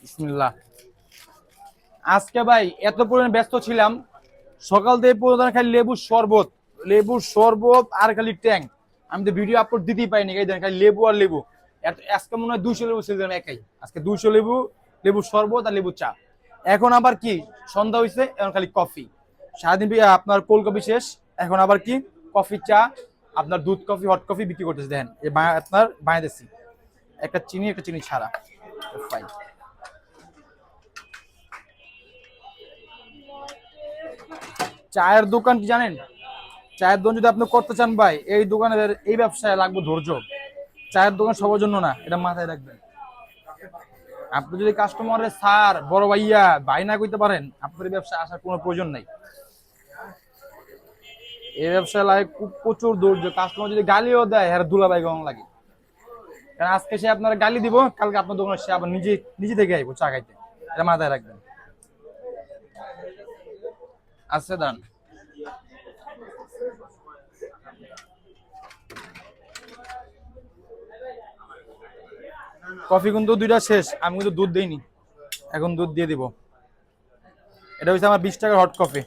বিসমিল্লাহ। আজকে ভাই এত পরিমাণ ব্যস্ত ছিলাম, সকাল থেকে পুরো খালি লেবুর শরবত আর খালি ট্যাং। আমি তো ভিডিও আপলোড দিতেই পাইনি, এই দেখেন খালি লেবু আর লেবু। আজকে মনে হয় 200 লেবু ছিল একাই, আজকে 200 লেবু, লেবুর শরবত আর লেবু চা। এখন আবার কি সন্ধ্যা হয়েছে, এখন খালি কফি। সারাদিন আপনার কোল্ড কফি শেষ, এখন আবার কি কফি চা, আপনার দুধ কফি হট কফি বিক্রি করতেছে। দেখেন আপনার বানাইতেছি একটা চিনি ছাড়া। ফাইন। চায়ের দোকান কি জানেন, চায়ের দোকান যদি আপনি করতে চান ভাই, এই দোকানের এই ব্যবসায় লাগবে ধৈর্য। চায়ের দোকান সবার জন্য না, এটা মাথায় রাখবেন। আপনি যদি কাস্টমারের স্যার বড় ভাইয়া ভাই না কইতে পারেন, আপনার ব্যবসায় আসার কোনো প্রয়োজন নাই। এই ব্যবসায় লাগে খুব প্রচুর ধৈর্য। কাস্টমার যদি গালিও দেয়, হ্যাঁ দুলাভাই কেমন লাগে। কারণ আজকে সে আপনার গালি দিব, কালকে আপনার দোকানে সে আবার নিজে নিজে থেকে আইবো চা খাইতে। এটা মাথায় রাখবেন। আচ্ছা দান, কফি কিন্তু দুইটা শেষ, আমি কিন্তু দুধ দেইনি, এখন দুধ দিয়ে দিব। এটা হচ্ছে আমার 20 টাকার হট কফি,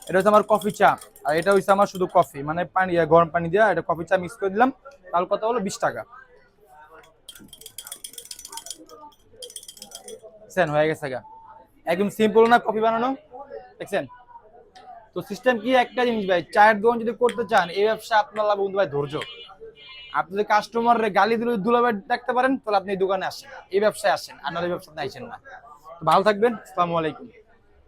এটা হচ্ছে আমার কফি চা, আর এটা হচ্ছে আমার শুধু কফি, মানে পানি গরম পানি দিয়া এটা কফি চা মিক্স করে দিলাম। তার কথা হলো 20 টাকা। দেখছেন হয়ে গেছে গা, একদম সিম্পল না কফি বানানো, দেখছেন। তো সিস্টেম কি, একটা জিনিস ভাই, চায়ের দোকান যদি করতে চান এই ব্যবসা, আপনার লাভ বন্ধু ভাই ধৈর্য। আপনি যদি কাস্টমার গালি দিলে দুলাভাই দেখতে পারেন, তাহলে আপনি এই দোকানে আসেন, এই ব্যবসায় আসেন, আর নাহলে এই ব্যবসাতে আইসেন না। তো ভালো থাকবেন, আসসালামু আলাইকুম।